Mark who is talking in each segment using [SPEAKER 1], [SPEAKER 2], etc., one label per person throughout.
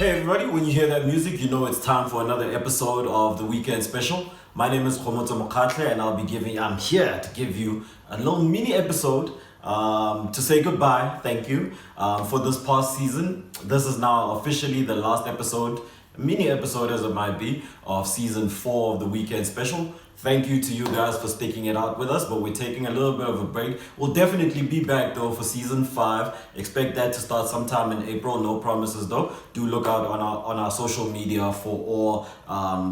[SPEAKER 1] Hey everybody, when you hear that music, you know it's time for another episode of the weekend special. My name is Kgomotso Mokgatlhe and I'm here to give you a little mini episode to say goodbye, thank you, for this past season. This is now officially the last episode, mini episode as it might be, of season 4 of the weekend special. Thank you to you guys for sticking it out with us, but we're taking a little bit of a break. We'll definitely be back though for season 5. Expect that to start sometime in April. No promises though. Do look out on our social media for all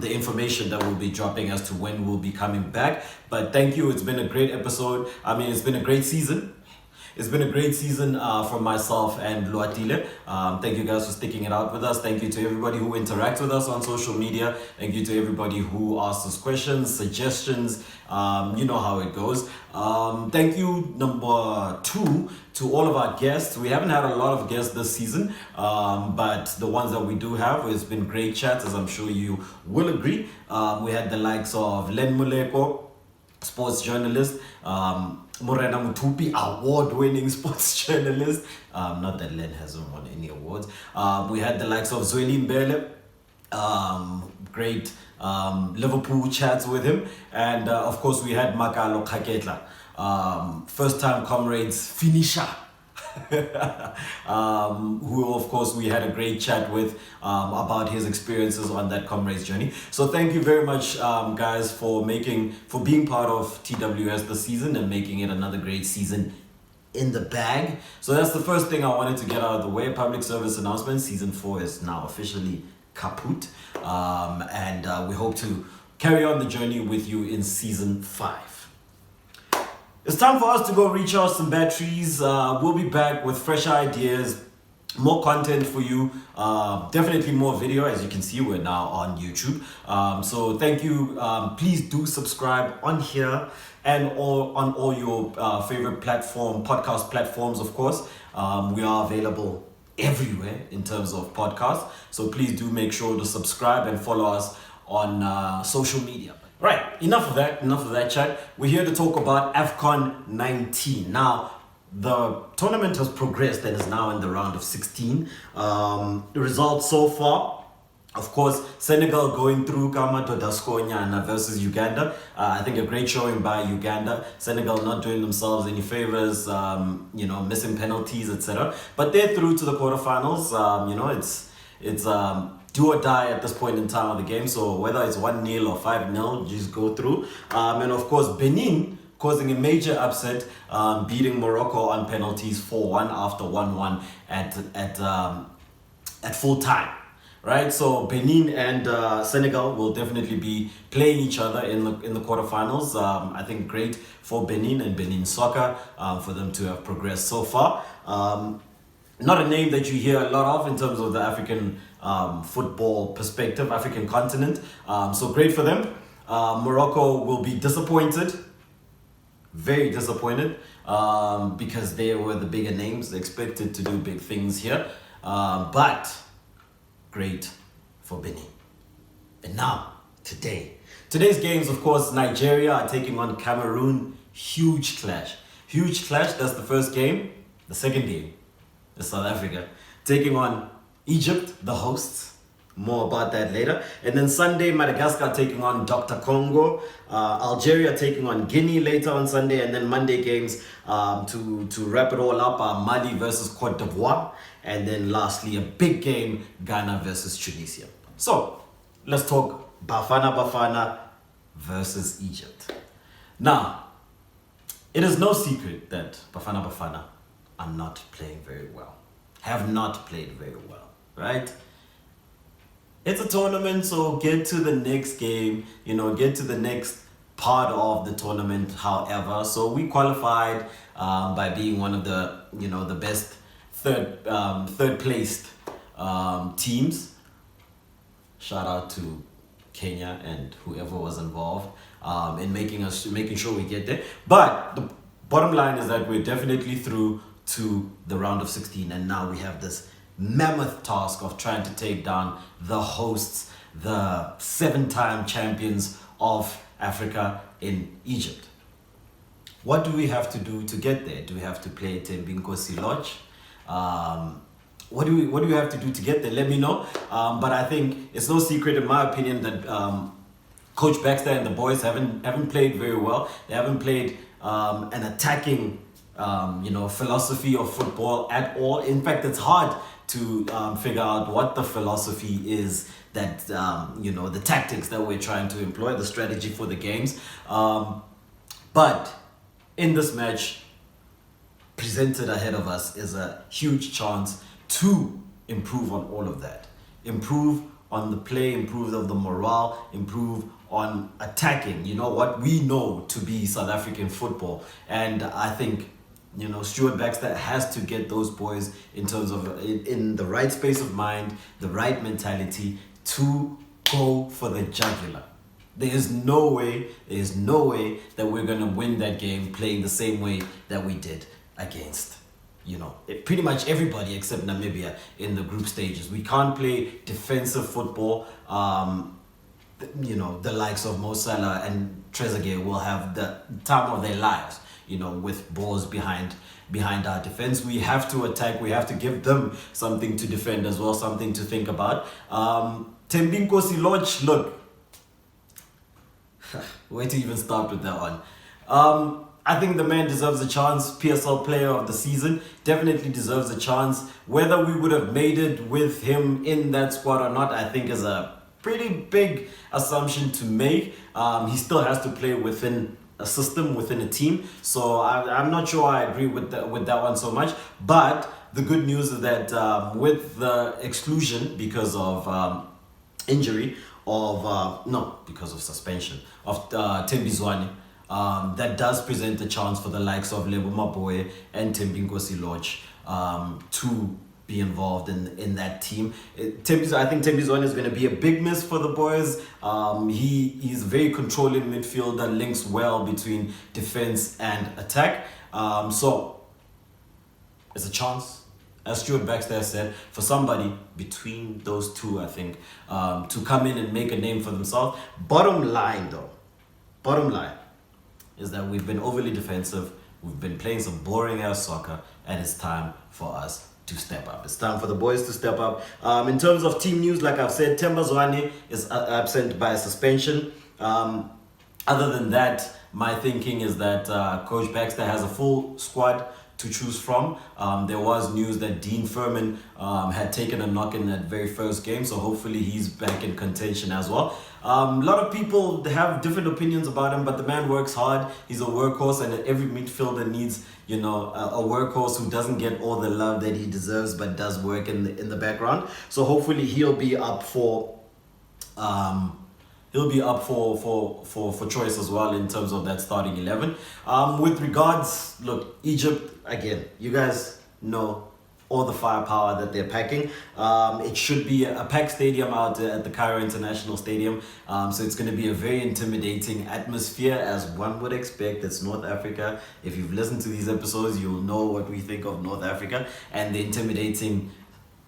[SPEAKER 1] the information that we'll be dropping as to when we'll be coming back. But thank you. It's been a great episode. It's been a great season. It's been a great season from myself and Luatile. Thank you guys for sticking it out with us. Thank you to everybody who interacts with us on social media. Thank you to everybody who asks us questions, suggestions. You know how it goes. Thank you, number 2, to all of our guests. We haven't had a lot of guests this season, but the ones that we do have, it's been great chats, as I'm sure you will agree. We had the likes of Len Muleko, sports journalist, Morena Mutupi, award-winning sports journalist. Not that Len hasn't won any awards. We had the likes of Zweli Mbele, great Liverpool chats with him. And of course we had Makalo Kaketla, first-time comrades finisher. Who of course we had a great chat with about his experiences on that comrades journey. So thank you very much guys for being part of TWS this season and making it another great season in the bag. So that's the first thing I wanted to get out of the way. Public service announcement, season 4 is now officially kaput, and we hope to carry on the journey with you in season 5. It's time for us to go recharge some batteries. We'll be back with fresh ideas, more content for you, definitely more video. As you can see, we're now on YouTube. So thank you. Please do subscribe on here and on all your favorite podcast platforms, of course. We are available everywhere in terms of podcasts. So please do make sure to subscribe and follow us on social media. Right, enough of that chat. We're here to talk about AFCON 19. Now, the tournament has progressed and is now in the round of 16. The results so far, of course, Senegal going through Kgomotso versus Uganda. I think a great showing by Uganda. Senegal not doing themselves any favors, missing penalties, etc. But they're through to the quarterfinals. It's do or die at this point in time of the game. So whether it's 1-0 or 5-0, just go through. And of course, Benin causing a major upset, beating Morocco on penalties 4-1 after 1-1 at full time. Right, so Benin and Senegal will definitely be playing each other in the quarterfinals. I think great for Benin and Benin soccer for them to have progressed so far. Not a name that you hear a lot of in terms of the African football perspective, African continent. So great for them. Morocco will be disappointed, very disappointed, because they were the bigger names, expected to do big things here. But great for Benin. And now, today's games, of course, Nigeria are taking on Cameroon. Huge clash. That's the first game. The second game is South Africa taking on Egypt, the hosts. More about that later. And then Sunday, Madagascar taking on Dr. Congo. Algeria taking on Guinea later on Sunday. And then Monday games to wrap it all up are Mali versus Cote d'Ivoire. And then lastly, a big game, Ghana versus Tunisia. So let's talk Bafana Bafana versus Egypt. Now, it is no secret that Bafana Bafana are not playing very well. Have not played very well, right? It's a tournament, so get to the next game, get to the next part of the tournament, however. So we qualified by being one of the, the best third placed teams. Shout out to Kenya and whoever was involved in making sure we get there. But the bottom line is that we're definitely through to the round of 16, and now we have this mammoth task of trying to take down the hosts, the 7-time champions of Africa in Egypt. What do we have to do to get there? Do we have to play Tembinkosi Lodge? what do you have to do to get there? Let me know. But I think it's no secret, in my opinion, that Coach Baxter and the boys haven't played very well. They haven't played an attacking philosophy of football at all. In fact, it's hard to figure out what the philosophy is that the tactics that we're trying to employ, the strategy for the games. But in this match presented ahead of us is a huge chance to improve on all of that. Improve on the play, improve on the morale, improve on attacking, what we know to be South African football. And I think, Stuart Baxter has to get those boys in terms of in the right space of mind, the right mentality to go for the jugular. There is no way that we're going to win that game playing the same way that we did against pretty much everybody except Namibia in the group stages. We can't play defensive football. The likes of Mo Salah and Trezeguet will have the time of their lives, with balls behind our defense. We have to attack. We have to give them something to defend as well, something to think about. Nkosi Lodge, look, where to even start with that one? I think the man deserves a chance. PSL player of the season, definitely deserves a chance. Whether we would have made it with him in that squad or not, I think is a pretty big assumption to make. He still has to play within a system, within a team. So I'm not sure I agree with that one so much. But the good news is that with the exclusion because of injury because of suspension of Thembi Zwane, that does present a chance for the likes of Lebo Maboe and Nkosi Lodge to be involved in that team. I think Thembi Zwane is going to be a big miss for the boys. He's very controlling midfielder, links well between defense and attack. So it's a chance, as Stuart Baxter said, for somebody between those two, I think, to come in and make a name for themselves. Bottom line is that we've been overly defensive. We've been playing some boring ass soccer, and it's time for us to step up. It's time for the boys to step up. In terms of team news, like I've said, Themba Zwane is absent by suspension. Other than that, my thinking is that Coach Baxter has a full squad to choose from. There was news that Dean Furman had taken a knock in that very first game, so hopefully he's back in contention as well. A lot of people have different opinions about him, but the man works hard. He's a workhorse, and every midfielder needs, a workhorse who doesn't get all the love that he deserves, but does work in the background. So hopefully he'll be up for choice as well in terms of that starting 11. With regards, look, Egypt, again, you guys know all the firepower that they're packing. It should be a packed stadium out at the Cairo International Stadium. So it's going to be a very intimidating atmosphere, as one would expect. It's North Africa. If you've listened to these episodes, you'll know what we think of North Africa and the intimidating,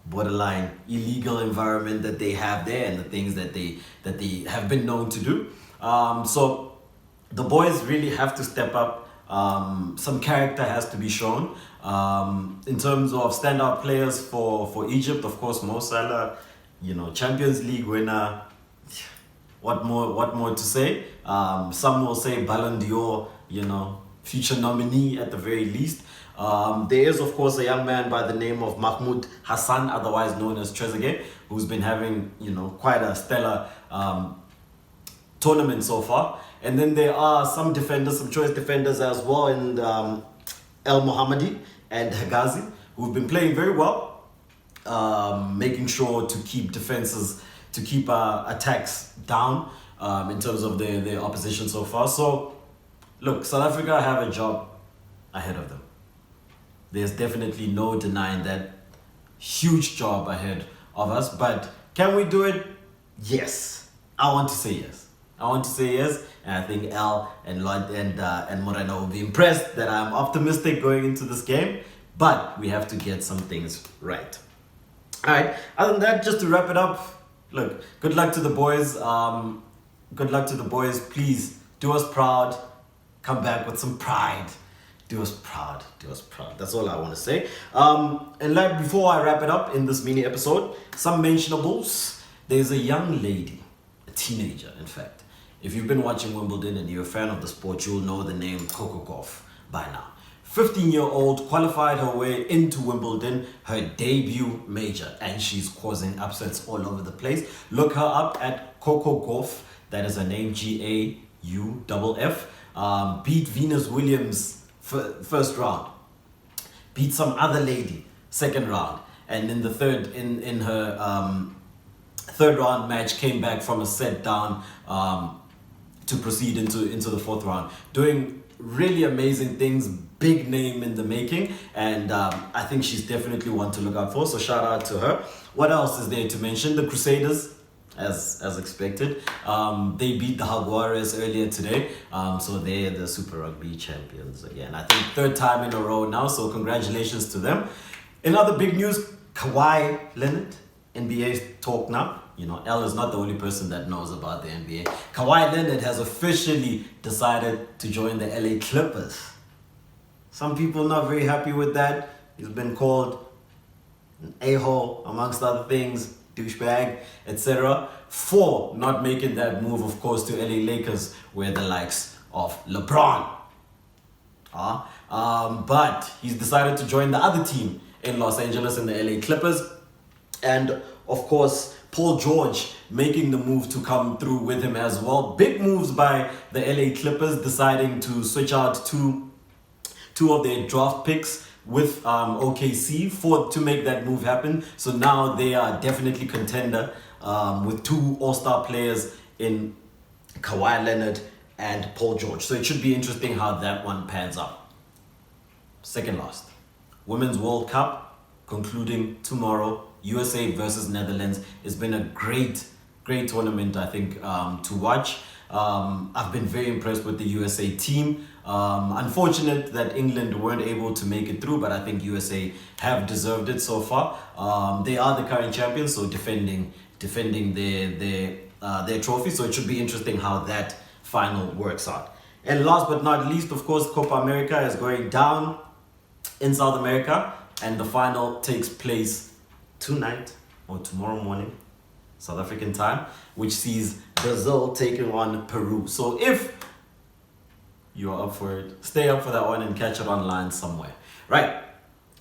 [SPEAKER 1] borderline illegal environment that they have there, and the things that they have been known to do. So the boys really have to step up. Some character has to be shown. In terms of standout players for Egypt, of course, Mo Salah, Champions League winner. What more to say? Some will say Ballon d'Or, future nominee at the very least. There is, of course, a young man by the name of Mahmoud Hassan, otherwise known as Trezeguet, who's been having, quite a stellar tournament so far. And then there are some defenders, some choice defenders as well, in El Mohammadi and Hagazi, who've been playing very well, making sure to keep attacks down in terms of their opposition so far. So, look, South Africa have a job ahead of them. There's definitely no denying that. Huge job ahead of us, but can we do it? Yes. I want to say yes. And I think Al and Lloyd and Moreno will be impressed that I'm optimistic going into this game, but we have to get some things right. All right. Other than that, just to wrap it up, look, good luck to the boys. Please do us proud. Come back with some pride. do us proud. Do us proud. That's all I want to say. And like before I wrap it up in this mini episode, some mentionables. There's a young lady, a teenager, in fact. If you've been watching Wimbledon and you're a fan of the sport, you'll know the name Coco Gauff by now. 15-year-old qualified her way into Wimbledon, her debut major, and she's causing upsets all over the place. Look her up at Coco Gauff. That is her name, Gauff. Beat Venus Williams first round. Beat some other lady second round, and in the in her third round match came back from a set down to proceed into the fourth round, doing really amazing things, big name in the making, and I think she's definitely one to look out for, so shout out to her. What else is there to mention? The Crusaders, as expected, they beat the Jaguares earlier today, so they're the Super Rugby champions again. I think third time in a row now, so congratulations to them. In other big news, Kawhi Leonard, NBA talk now. You know, L is not the only person that knows about the NBA. Kawhi Leonard has officially decided to join the LA Clippers. Some people not very happy with that. He's been called an a-hole, amongst other things, douchebag, etc., for not making that move, of course, to LA Lakers, where the likes of LeBron are. But he's decided to join the other team in Los Angeles, in the LA Clippers. And, of course, Paul George making the move to come through with him as well. Big moves by the LA Clippers, deciding to switch out two of their draft picks with OKC to make that move happen. So now they are definitely contender with two all-star players in Kawhi Leonard and Paul George. So it should be interesting how that one pans out. Second last, Women's World Cup concluding tomorrow. USA versus Netherlands. It's been a great tournament, I think, to watch. I've been very impressed with the USA team. Unfortunate that England weren't able to make it through, but I think USA have deserved it so far. They are the current champions, so defending their trophy. So it should be interesting how that final works out. And last but not least, of course, Copa America is going down in South America, and the final takes place tonight or tomorrow morning, South African time, which sees Brazil taking on Peru. So if you're up for it, stay up for that one and catch it online somewhere. Right,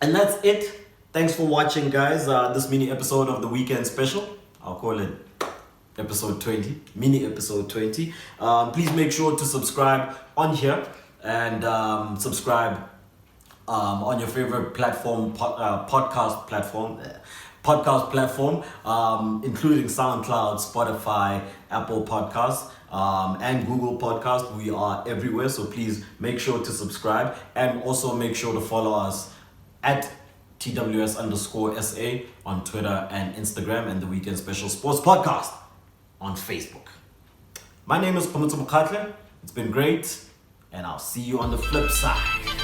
[SPEAKER 1] and that's it. Thanks for watching, guys. This mini episode of the weekend special. I'll call it episode 20, mini episode 20. Please make sure to subscribe on here and subscribe on your favorite platform, podcast platform, including SoundCloud, Spotify, Apple Podcasts, and Google Podcasts. We are everywhere, so please make sure to subscribe, and also make sure to follow us at TWS_SA on Twitter and Instagram, and the Weekend Special Sports Podcast on Facebook. My name is Kgomotso Mokgatlhe. It's been great, and I'll see you on the flip side.